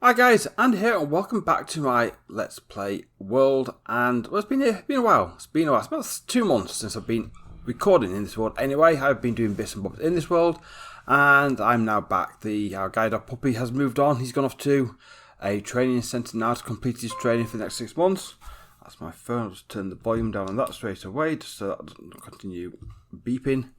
Hi guys, Andy here and welcome back to my Let's Play world. And well, it's been a while. It's about 2 months since I've been recording in this world. Anyway, I've been doing bits and bobs in this world, and I'm now back. Our guide dog puppy has moved on. He's gone off to a training centre now to complete his training for the next 6 months. That's my phone. I'll just turn the volume down on that straight away, just so that doesn't continue beeping.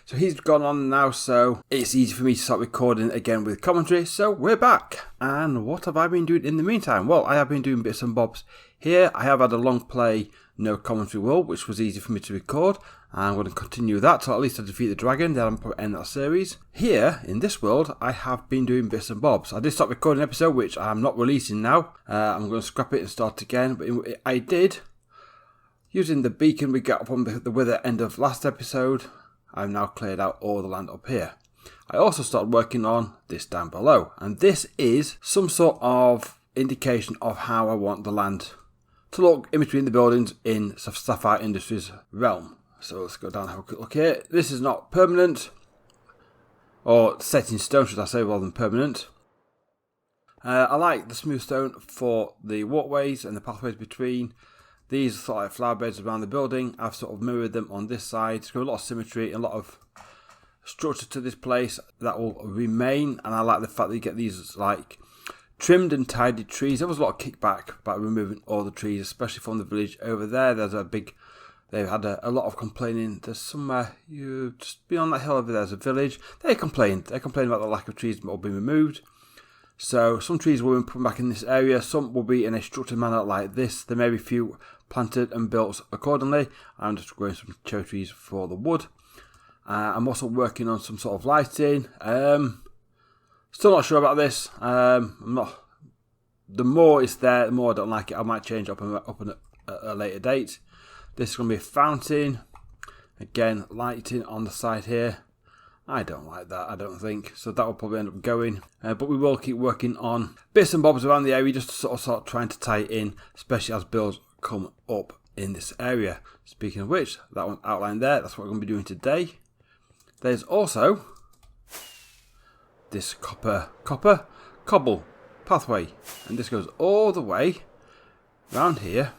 So he's gone on now, so it's easy for me to start recording again with commentary. So we're back. And what have I been doing in the meantime? Well, I have been doing bits and bobs here. I have had a long play, no commentary world, which was easy for me to record. I'm going to continue that till at least I defeat the dragon, then I'm going to end that series. Here, in this world, I have been doing bits and bobs. I did start recording an episode, which I'm not releasing now. I'm going to scrap it and start again. But I did, using the beacon we got from the wither end of last episode, I've now cleared out all the land up here. I also started working on this down below, and this is some sort of indication of how I want the land to look in between the buildings in Sapphire Industries realm. So let's go down and have a quick look here. This is not permanent, or set in stone should I say, rather than permanent. I like the smooth stone for the walkways and the pathways between. These are sort of like flower beds around the building. I've sort of mirrored them on this side. It's got a lot of symmetry and a lot of structure to this place that will remain. And I like the fact that you get these like trimmed and tidy trees. There was a lot of kickback by removing all the trees, especially from the village over there. There's a big, they've had a lot of complaining. There's somewhere, you just beyond that hill over there's a village. They complain about the lack of trees all being removed. So some trees will be put back in this area, some will be in a structured manner like this. There may be a few planted and built accordingly. I'm just growing some cherry trees for the wood. I'm also working on some sort of lighting. Still not sure about this. The more it's there, the more I don't like it. I might change up at a later date. This is going to be a fountain. Again, lighting on the side here. I don't like that, I don't think. So that will probably end up going. But we will keep working on bits and bobs around the area, just to sort of trying to tie it in, especially as builds come up in this area. Speaking of which, that one outlined there, that's what we're going to be doing today. There's also this cobble pathway. And this goes all the way around here.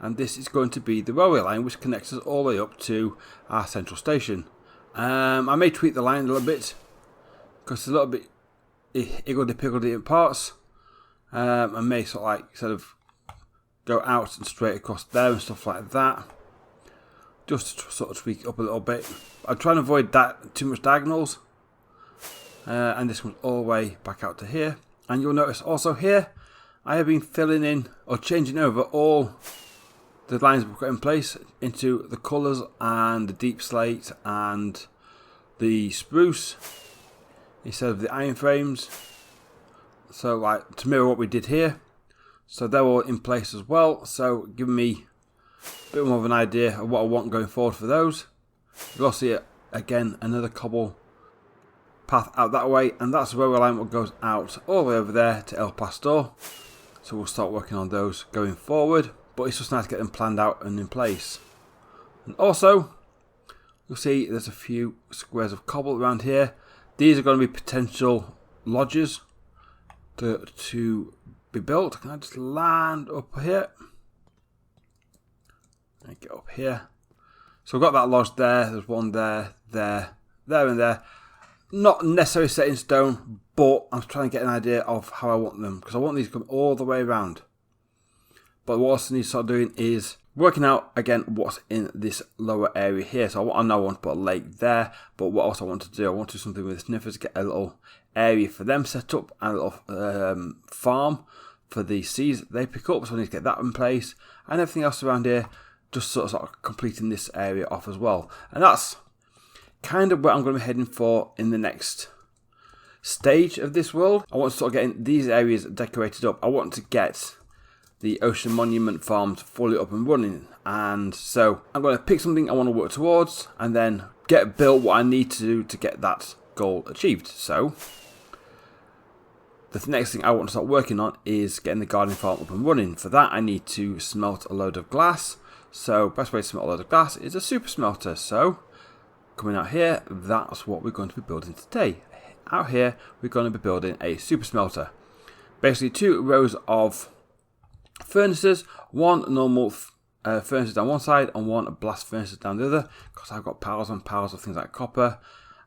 And this is going to be the railway line, which connects us all the way up to our central station. I may tweak the line a little bit because it's a little bit higgledy-piggledy in parts. I may sort of go out and straight across there and stuff like that, just to sort of tweak it up a little bit. I'm trying to avoid that too much diagonals, and this comes all the way back out to here. And you'll notice also here I have been filling in or changing over all the lines we've got in place into the colours and the deep slate and the spruce instead of the iron frames. So like to mirror what we did here. So they're all in place as well. So giving me a bit more of an idea of what I want going forward for those. You'll also see again another cobble path out that way, and that's the railway line that goes out all the way over there to El Pastor. So we'll start working on those going forward. But it's just nice to get them planned out and in place. And also, you'll see there's a few squares of cobble around here. These are going to be potential lodges to be built. Can I just land up here? And get up here. So we've got that lodge there. There's one there, and there. Not necessarily set in stone, but I'm trying to get an idea of how I want them, because I want these to come all the way around. But what I also need to start doing is working out, again, what's in this lower area here. So I know I want to put a lake there, but what else I want to do, I want to do something with the sniffers, get a little area for them set up, and a little farm for the seeds they pick up. So I need to get that in place, and everything else around here, just sort of completing this area off as well. And that's kind of where I'm going to be heading for in the next stage of this world. I want to start getting these areas decorated up. I want to get the Ocean Monument farms fully up and running, and so I'm going to pick something I want to work towards and then get built what I need to do to get that goal achieved. So the next thing I want to start working on is getting the garden farm up and running. For that I need to smelt a load of glass. So best way to smelt a load of glass is a super smelter. So coming out here, that's what we're going to be building today. Out here we're going to be building a super smelter. basically 2 rows of furnaces, 1 normal furnaces down one side and 1 blast furnaces down the other, because I've got piles and piles of things like copper.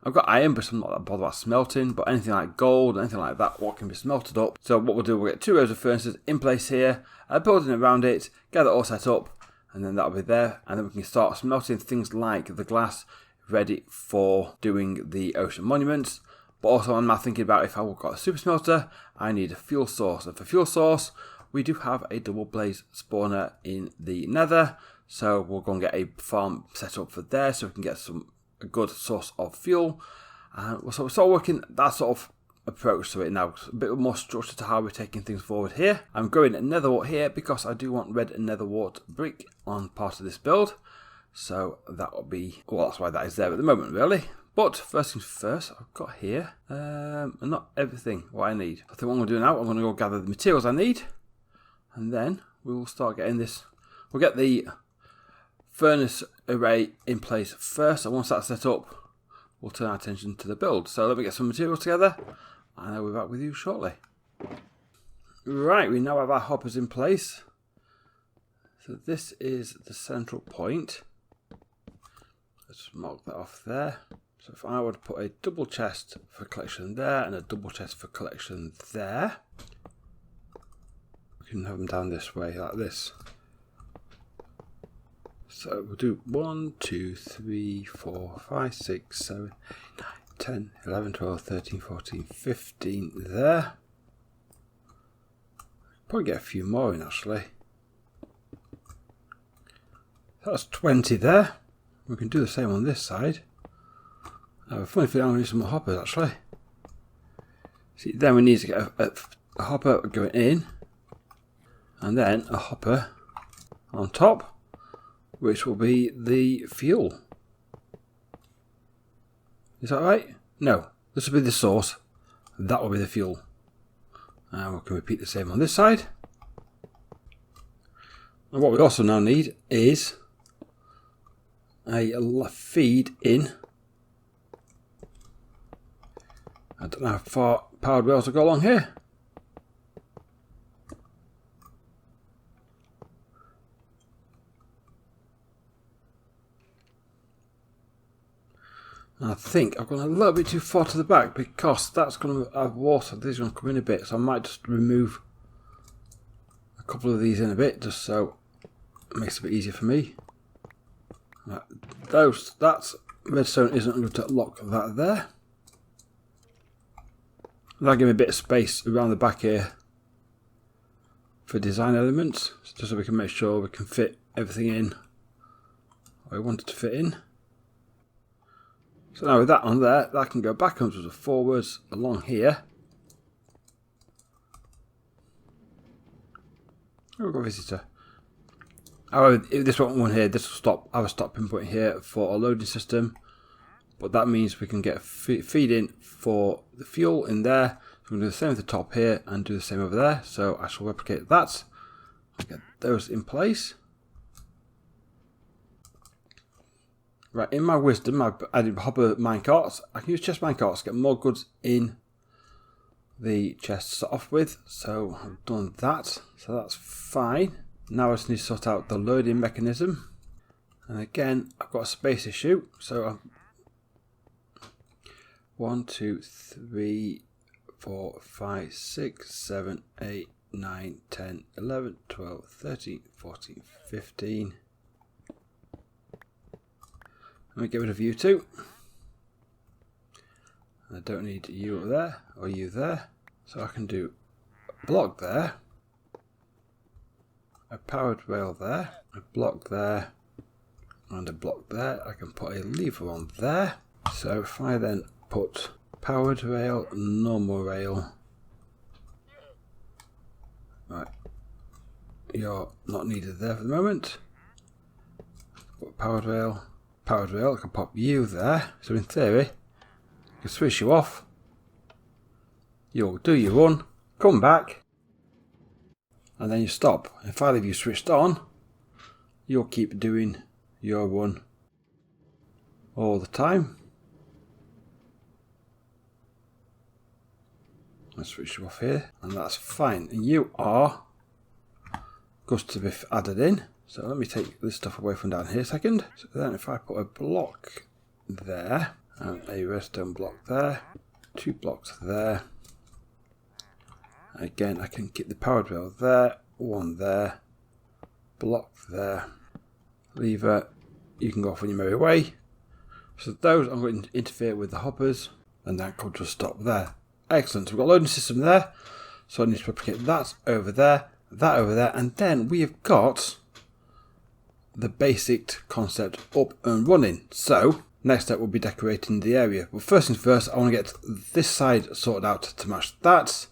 I've got iron, but I'm not that bothered about smelting, but anything like gold, anything like that, what can be smelted up. So what we'll do, we'll get 2 rows of furnaces in place here, building around it, get that all set up, and then that'll be there, and then we can start smelting things like the glass, ready for doing the ocean monuments. But also I'm now thinking about, if I've got a super smelter, I need a fuel source, and for fuel source, we do have a double blaze spawner in the nether, so we'll go and get a farm set up for there, so we can get a good source of fuel. And so we're sort of working that sort of approach to it now, a bit more structure to how we're taking things forward here. I'm going nether wart here because I do want red nether wart brick on part of this build, so that will be, well, that's why that is there at the moment really. But first things first, I've got here not everything what I need. I think what I'm going to do now, I'm going to go gather the materials I need, and then we will start getting this. We'll get the furnace array in place first, and once that's set up, we'll turn our attention to the build. So let me get some materials together, and I'll be back with you shortly. Right, we now have our hoppers in place. So this is the central point. Let's mark that off there. So if I were to put a double chest for collection there, and a double chest for collection there, we can have them down this way, like this. So we'll do 1, 2, 3, 4, 5, 6, 7, 8, 9, 10, 11, 12, 13, 14, 15 there. Probably get a few more in actually. That's 20 there. We can do the same on this side. I have a funny feeling I'm going to need some more hoppers actually. See, then we need to get a hopper going in, and then a hopper on top, which will be the fuel. Is that right? No, this will be the source. That will be the fuel. And we can repeat the same on this side. And what we also now need is a feed in. I don't know how far powered rails will go along here. I think I've gone a little bit too far to the back because that's going to have water. This is going to come in a bit, so I might just remove a couple of these in a bit, just so it makes it a bit easier for me. Right, that's redstone isn't going to lock that there. That'll give me a bit of space around the back here for design elements, just so we can make sure we can fit everything in I want it to fit in. So now with that on there, that can go backwards and forwards along here. We've got a visitor. However, if this one here, this will stop. I will stop inputting here for a loading system, but that means we can get feed in for the fuel in there. So we're going to do the same at the top here and do the same over there. So I shall replicate that. Get those in place. Right, in my wisdom, I've added hopper minecarts. I can use chest minecarts to get more goods in the chest to start off with. So I've done that. So that's fine. Now I just need to sort out the loading mechanism. And again, I've got a space issue. So 1, 2, 3, 4, 5, 6, 7, 8, 9, 10, 11, 12, 13, 14, 15. Let me get rid of you two. I don't need you up there or you there. So I can do a block there, a powered rail there, a block there, and a block there. I can put a lever on there. So if I then put powered rail, normal rail. Right, you're not needed there for the moment. Put powered rail, I can pop you there. So in theory, I can switch you off. You'll do your run, come back, and then you stop. If I leave you switched on, you'll keep doing your run all the time. Let's switch you off here, and that's fine. And you are good to be added in. So let me take this stuff away from down here a second. So then if I put a block there, and a redstone block there, 2 blocks there. Again, I can keep the power drill there, 1 there, block there, lever, you can go off on your merry way. So those I'm going to interfere with the hoppers, and that could just stop there. Excellent, so we've got a loading system there, so I need to replicate that over there, and then we have got the basic concept up and running. So next step will be decorating the area. But first things first, I want to get this side sorted out to match that.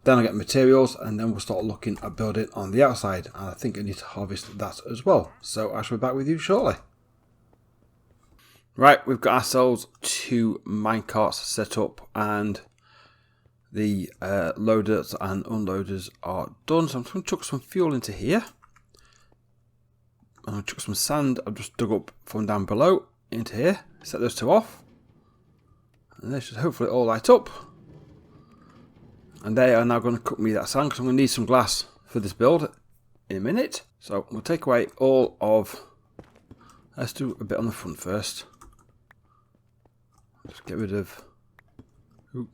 Then I'll get materials, and then we'll start looking at building on the outside. And I think I need to harvest that as well. So I shall be back with you shortly. Right, we've got ourselves 2 minecarts set up, and the loaders and unloaders are done. So I'm just going to chuck some fuel into here. I'm going to chuck some sand I've just dug up from down below into here. Set those 2 off. And they should hopefully all light up. And they are now going to cook me that sand, because I'm going to need some glass for this build in a minute. So we'll take away all of... Let's do a bit on the front first. Just get rid of... Ooh.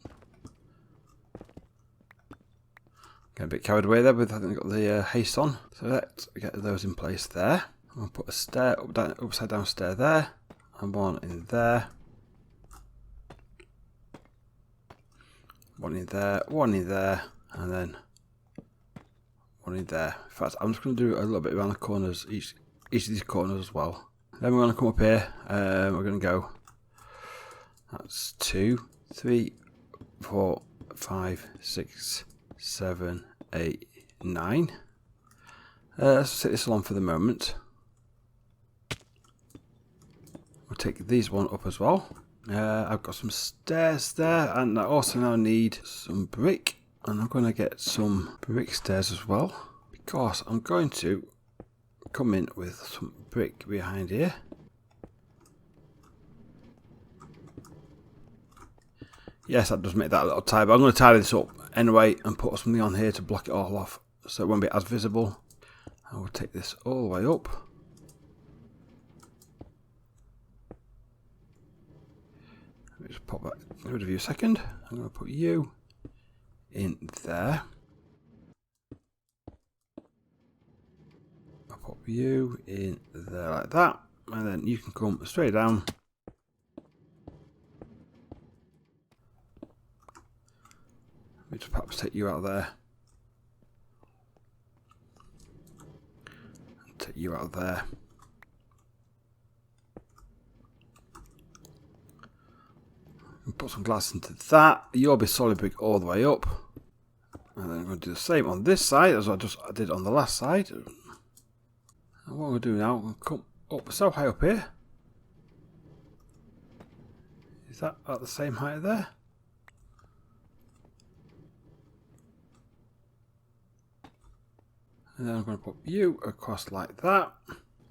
Get a bit carried away there with, I think, got the haste on. So let's get those in place there. I'm going to put a stair, upside down stair there, and 1 in there. 1 in there, 1 in there, and then 1 in there. In fact, I'm just going to do a little bit around the corners, each of these corners as well. Then we're going to come up here, we're going to go, that's 2, 3, 4, 5, 6, 7, 8, 9. Let's set this along for the moment. We'll take these one up as well. I've got some stairs there, and I also now need some brick, and I'm going to get some brick stairs as well, because I'm going to come in with some brick behind here. Yes, that does make that a little tight, but I'm going to tidy this up anyway and put something on here to block it all off so it won't be as visible. I will take this all the way up. Let me just pop that rid of you a second. I'm going to put you in there. I'll pop you in there like that, and then you can come straight down. Let me just perhaps take you out there. And take you out there. And put some glass into that. You'll be solid brick all the way up. And then I'm going to do the same on this side as I did on the last side. And what I'm going to do now, I'm going to come up so high up here. Is that at the same height there? And then I'm going to put you across like that.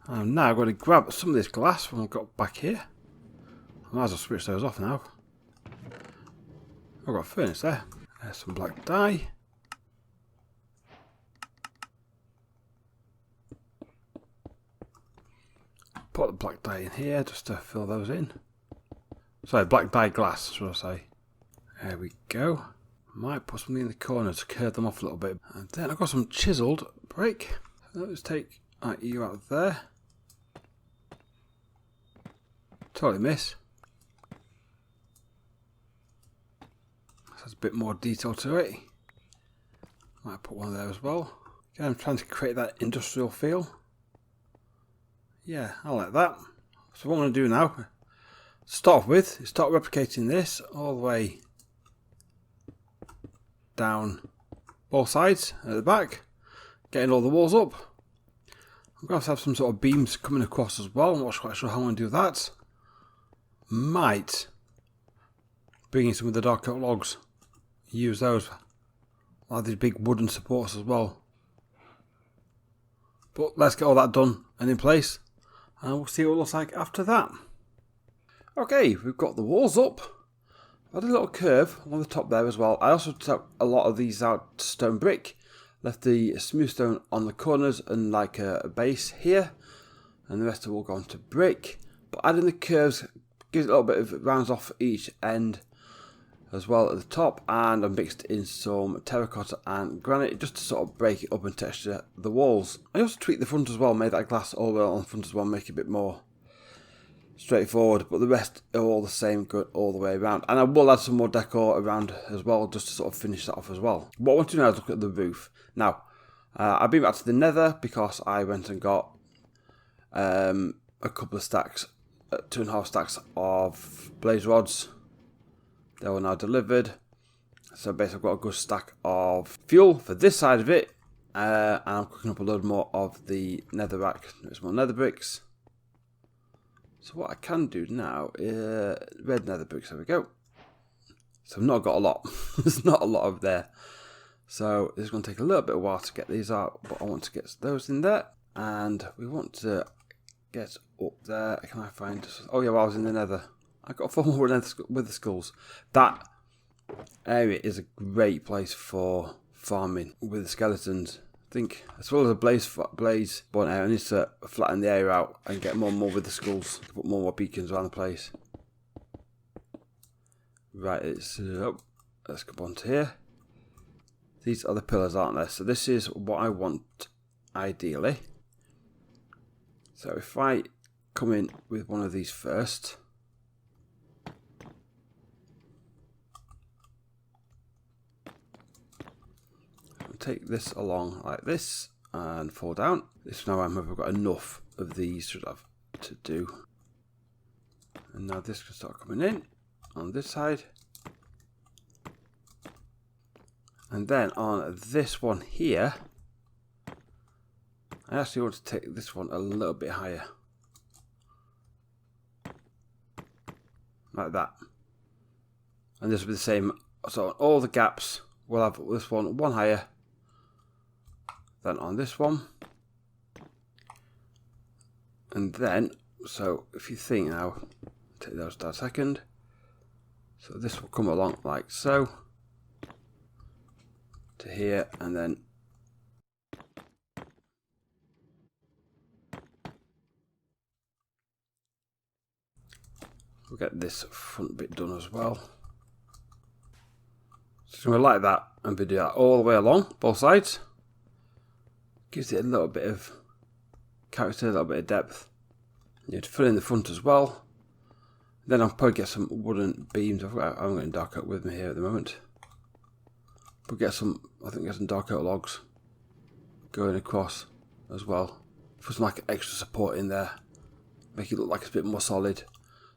And I'm now going to grab some of this glass from I've got back here. I might as well switch those off now. I've got a furnace there. There's some black dye. Put the black dye in here just to fill those in. Sorry, black dye glass, should I say. There we go. Might put something in the corner to curve them off a little bit. And then I've got some chiselled brick. So let's take you out of there. Totally miss. Has a bit more detail to it. Might put one there as well. Again, I'm trying to create that industrial feel. Yeah, I like that. So what I'm going to do now, to start off with, is start replicating this all the way down both sides at the back, getting all the walls up. I'm going to have some sort of beams coming across as well. I'm not quite sure how I'm going to do that. Might bring in some of the dark oak logs, use those like these big wooden supports as well. But let's get all that done and in place, and we'll see what it looks like after that. Okay, we've got the walls up. I had a little curve on the top there as well. I also took a lot of these out to stone brick. Left the smooth stone on the corners and like a base here. And the rest are all gone to brick. But adding the curves gives it a little bit of rounds off each end as well at the top. And I've mixed in some terracotta and granite just to sort of break it up and texture the walls. I also tweaked the front as well, made that glass all the way on the front as well, make it a bit more straightforward, but the rest are all the same, good all the way around. And I will add some more decor around as well, just to sort of finish that off as well. What I want to do now is look at the roof. Now, I've been back to the nether because I went and got a couple of stacks, 2.5 stacks of blaze rods. They were now delivered. So basically I've got a good stack of fuel for this side of it. And I'm cooking up a load more of the netherrack. There's more nether bricks. So what I can do now is red nether bricks, there we go. So I've not got a lot. There's not a lot of there. So it's going to take a little bit of a while to get these out, but I want to get those in there. And we want to get up there. Can I find... Oh yeah, well, I was in the nether. I got 4 more with the skulls. That area is a great place for farming with the skeletons. I think as well as a blaze born area, I need to flatten the area out and get more and more with the skulls. Put more and more beacons around the place. Right, let's go on to here. These are the pillars, aren't they? So this is what I want ideally. So if I come in with one of these first. Take this along like this and fall down. This now I've got enough of these should have to do. And now this can start coming in on this side. And then on this one here, I actually want to take this one a little bit higher. Like that. And this will be the same. So on all the gaps, we'll have this one higher than on this one. And then, so if you think now, take those down a second. So this will come along like so. To here, and then we'll get this front bit done as well. So we'll like that and we do that all the way along, both sides. Gives it a little bit of character, a little bit of depth. You have to fill in the front as well. Then I'll probably get some wooden beams. I'm going to dark oak with me here at the moment. But get some, I think get some dark oak logs going across as well. Put some like extra support in there. Make it look like it's a bit more solid.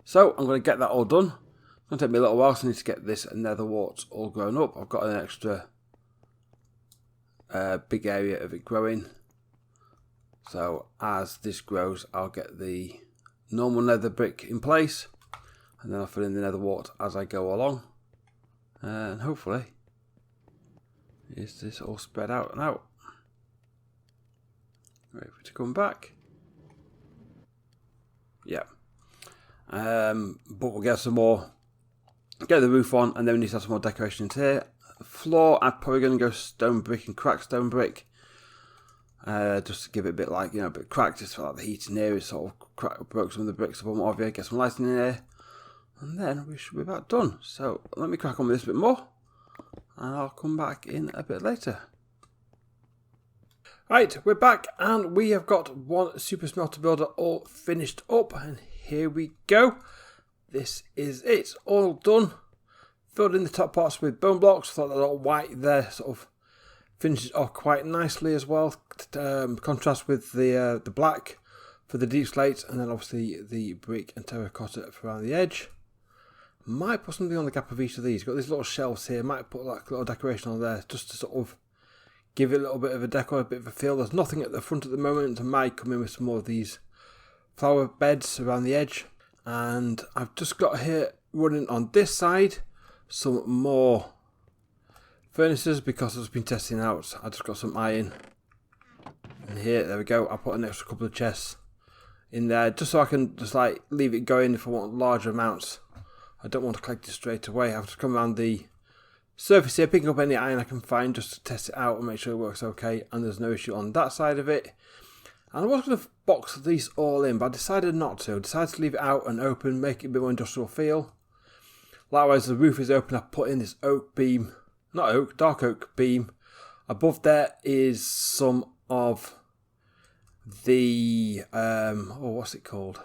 So I'm going to get that all done. It's going to take me a little while, so I need to get this nether warts all grown up. I've got an extra big area of it growing. So as this grows, I'll get the normal nether brick in place. And then I'll fill in the nether wart as I go along. And hopefully, is this all spread out and out. Ready for it to come back. Yeah. But we'll get some more, get the roof on, and then we need to have some more decorations here. The floor, I'm probably going to go stone brick and cracked stone brick. Just to give it a bit like, you know, a bit cracked, just for like the heat in here. It sort of broke some of the bricks up on what have you, get some lighting in here. And then we should be about done. So let me crack on with this a bit more. And I'll come back in a bit later. Right, we're back and we have got one super smelter builder all finished up. And here we go. This is it, all done. Filled in the top parts with bone blocks. Thought that little white there sort of finishes off quite nicely as well. Contrast with the black for the deep slate. And then obviously the brick and terracotta around the edge. Might put something on the gap of each of these. Got these little shelves here. Might put like a little decoration on there just to sort of give it a little bit of a decor, a bit of a feel. There's nothing at the front at the moment. I might come in with some more of these flower beds around the edge. And I've just got here running on this side some more furnaces because I've been testing out. I just got some iron. And here, there we go. I'll put an extra couple of chests in there just so I can just like leave it going if I want larger amounts I don't want to collect it straight away. I have to come around the surface here, picking up any iron I can find just to test it out and make sure it works okay, and there's no issue on that side of it. And I was going to box these all in, but I decided not to. I decided to leave it out and open, make it a bit more industrial feel. Likewise, the roof is open. I put in this oak beam, not oak, dark oak beam. Above there is some of the, what's it called?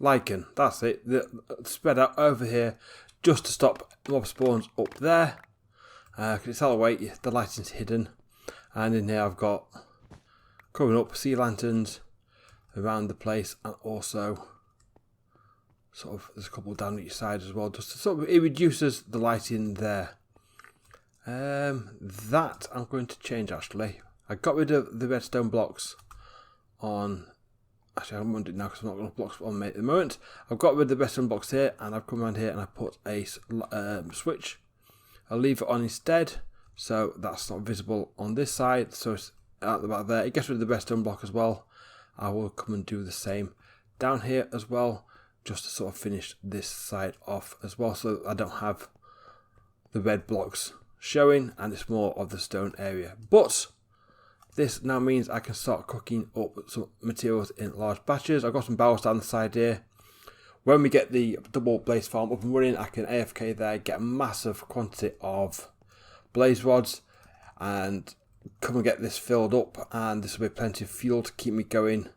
Lichen, that's it. Spread out over here just to stop mob spawns up there. Because it's all the way, the lighting's hidden. And in here I've got, coming up, sea lanterns around the place, and also sort of there's a couple down each side as well, just to sort of, it reduces the lighting there. That I'm going to change actually. I got rid of the redstone blocks on, actually I haven't done it now because I'm not going to blocks on me at the moment. I've got rid of the redstone blocks here, and I've come around here and I put a switch. I'll leave it on instead, so that's not visible on this side, so it's out the back there. It gets rid of the redstone block as well. I will come and do the same down here as well, just to sort of finish this side off as well, so I don't have the red blocks showing and it's more of the stone area. But this now means I can start cooking up some materials in large batches. I've got some barrels down the side here. When we get the double blaze farm up and running, I can AFK there, get a massive quantity of blaze rods, and come and get this filled up, and this will be plenty of fuel to keep me going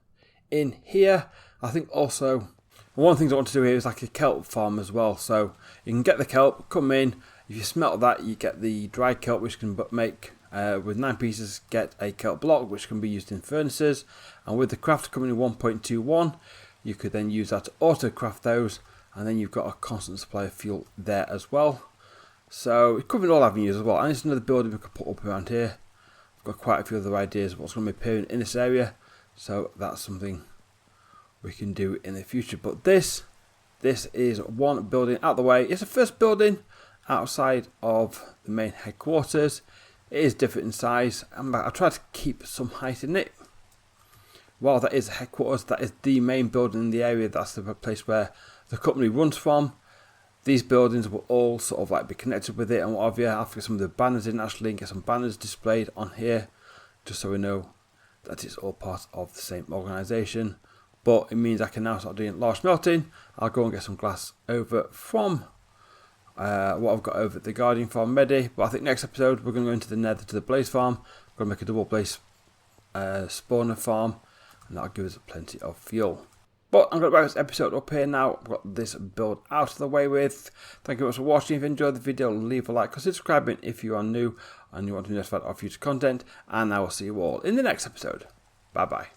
in here. I think also one of the things I want to do here is like a kelp farm as well. So you can get the kelp, come in, if you smelt that you get the dry kelp, which can make with 9 pieces get a kelp block which can be used in furnaces, and with the craft coming in 1.21 you could then use that to auto craft those, and then you've got a constant supply of fuel there as well. So it's covering all avenues as well, and it's another building we could put up around here. I've got quite a few other ideas of what's going to be appearing in this area, so that's something we can do in the future. But this is one building out the way. It's the first building outside of the main headquarters. It is different in size, and I tried to keep some height in it. While that is the headquarters, that is the main building in the area. That's the place where the company runs from. These buildings will all sort of like be connected with it and what have you. I'll get some of the banners in actually, and get some banners displayed on here, just so we know that it's all part of the same organisation. But it means I can now start doing large smelting. I'll go and get some glass over from what I've got over at the Guardian farm ready. But I think next episode we're going to go into the nether to the blaze farm. We're going to make a double blaze spawner farm, and that'll give us plenty of fuel. But I'm going to wrap this episode up here now. I've got this build out of the way with. Thank you very much for watching. If you enjoyed the video, leave a like, consider subscribing if you are new and you want to be notified of future content. And I will see you all in the next episode. Bye bye.